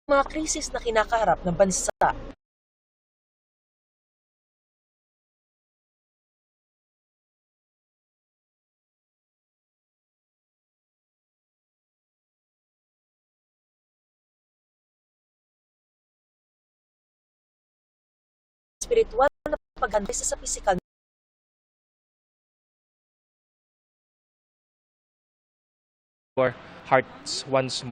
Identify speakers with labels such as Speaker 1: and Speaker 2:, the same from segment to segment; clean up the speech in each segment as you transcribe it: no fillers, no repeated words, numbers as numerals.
Speaker 1: mga krisis na kinakaharap ng bansa. Spiritual na paghanda sa pisikal
Speaker 2: our hearts once more.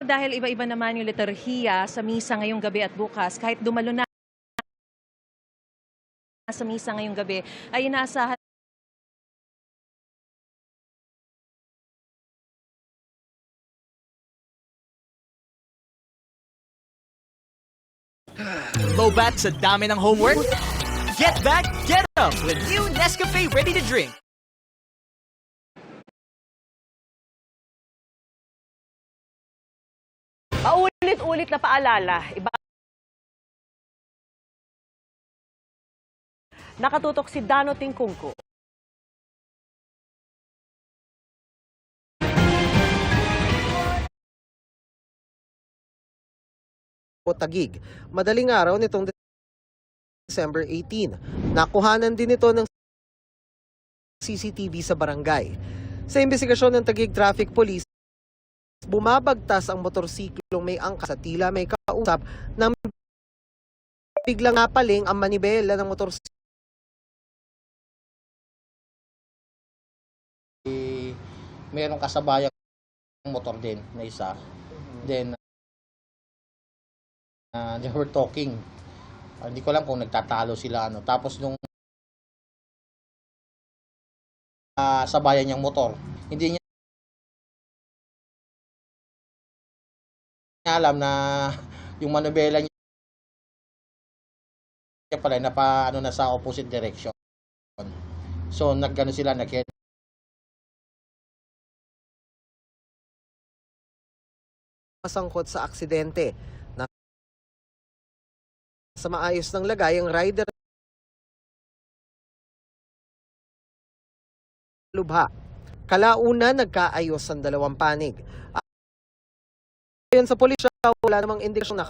Speaker 3: Dahil iba-iba naman yung liturhiya sa misa ngayong gabi at bukas, kahit dumalo na sa misa ngayong gabi, ay inaasahan
Speaker 4: Lobat sa dami ng homework? Get back, get up with new Nescafe Ready to Drink.
Speaker 5: Paulit-ulit na paalala, nakatutok si Dano Tingkungko.
Speaker 6: Taguig. Madaling araw nitong December 18. Nakuhanan din ito ng CCTV sa barangay. Sa investigasyon ng Taguig Traffic Police, bumabagtas ang motorsiklong may angkas at tila may kausap nang biglang napaling ang manibela ng motorsiklo.
Speaker 7: Merong kasabayang motor din na isa. Then they were talking. Hindi ko alam kung nagtatalo sila ano. Tapos nung sabayan niyang motor, hindi niya alam na yung manubela niya pala na sa opposite direction. So nagano sila
Speaker 6: Masangkot sa aksidente. Sa maayos ng lagay ang rider lubha. Kalaunan nagkaayos ang dalawang panig. Ayon sa pulisya, wala namang indikasyon na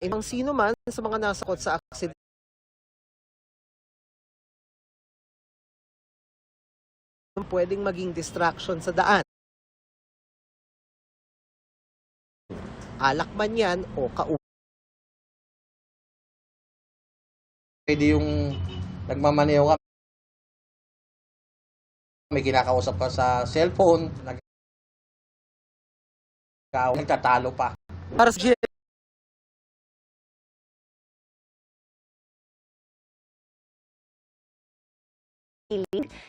Speaker 6: ibang sino man sa mga nasakot sa aksidente. Pwedeng maging distraction sa daan. Alak man yan o kaupo.
Speaker 7: pwede yung nagmamaneho ka, may kinakausap ka sa cellphone, nagtatalo pa.
Speaker 6: Para sa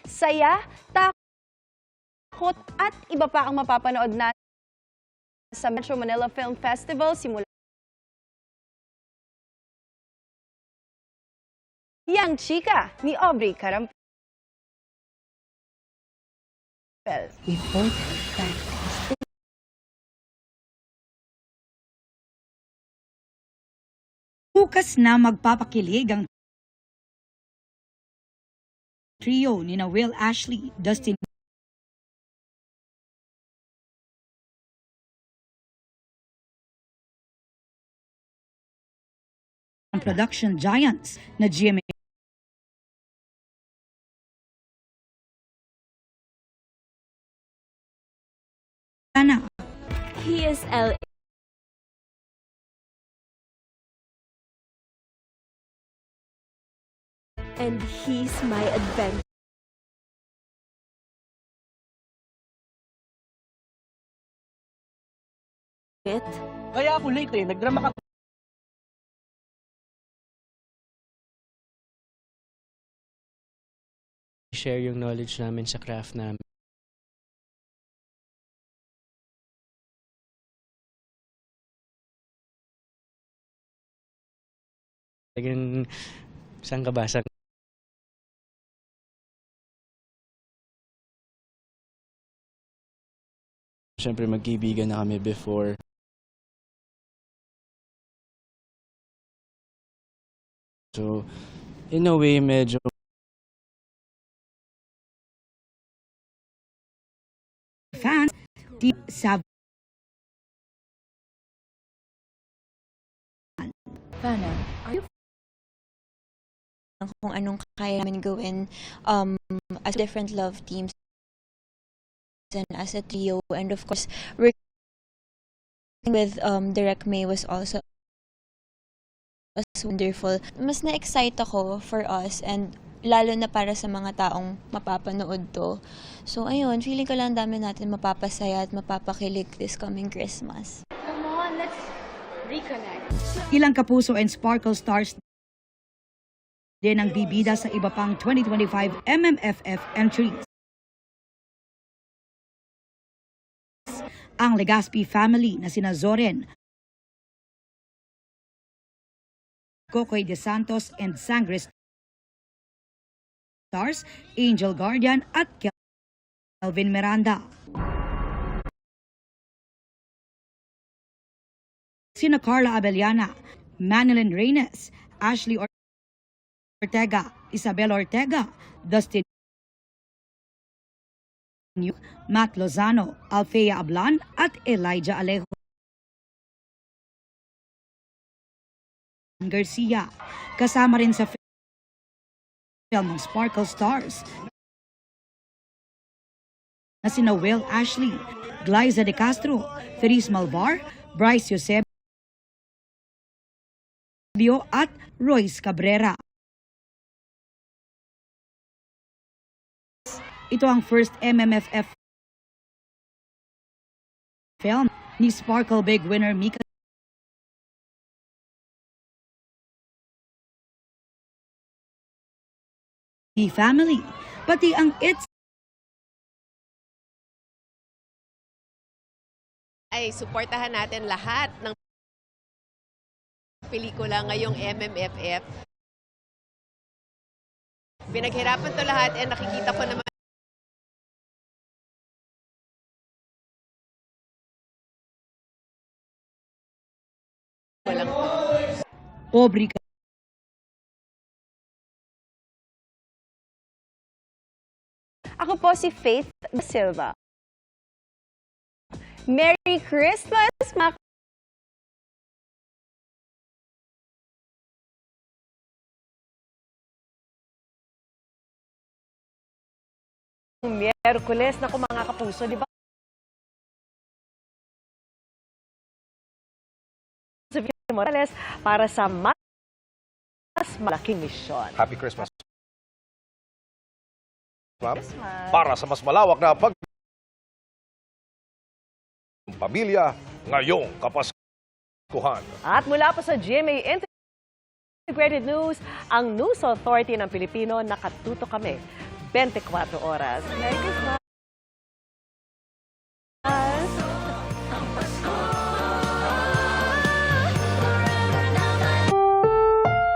Speaker 8: saya, takot at iba pa ang mapapanood na sa Metro Manila Film Festival simula Yang Chika ni Aubrey Carampel.
Speaker 9: Bukas na magpapakilig ang trio ni Will Ashley, Dustin ang production giants na GMA
Speaker 10: He is LA. And he's my adventure.
Speaker 4: Kaya ako late nagdrama ka.
Speaker 2: Share yung knowledge namin sa craft namin. Talagang saan ka ba? Siyempre magkaibigan na kami before. So, in a way, medyo
Speaker 9: fans, Deep Sab
Speaker 10: Ivana, are you
Speaker 11: kung anong kaya namin gawin as different love teams and as a trio, and of course working with Direk May was also wonderful. Mas na-excite ako for us, and lalo na para sa mga taong mapapanood to. So ayun, feeling ko lang dami natin mapapasaya at mapapakilig this coming Christmas.
Speaker 8: Come on, let's reconnect.
Speaker 9: Ilang kapuso and Sparkle stars din ang bibida sa iba pang 2025 MMFF entries. Ang Legaspi family na sina Zoren, Cocoy De Santos and Sangre stars, Angel Guardian at Kelvin Miranda. Sina Carla Abellana, Manilyn Reynes, Ashley Ortega, Isabel Ortega, Dustin Matt Lozano, Alfea Ablan at Elijah Alejo Garcia. Kasama rin sa film ng Sparkle Stars na sina Will Ashley, Glyza De Castro, Feliz Malvar, Bryce Eusebio at Royce Cabrera. Ito ang first MMFF film ni Sparkle Big winner Mika family, pati ang It's
Speaker 10: ay suportahan natin lahat ng pelikula ngayong MMFF. Pinaghirapan to lahat, and nakikita ko naman walang
Speaker 9: pobre ka.
Speaker 8: Ako po si Faith Da Silva. Merry Christmas, mga
Speaker 5: Miyerkules na mga kapuso, di ba? Morales para sa mas malaking misyon.
Speaker 12: Happy Christmas. Para sa mas malawak na pamilya ngayong Kapaskuhan.
Speaker 5: At mula po sa GMA Integrated News, ang News Authority ng Pilipino, nakatuto kami 24 oras. Merry Christmas!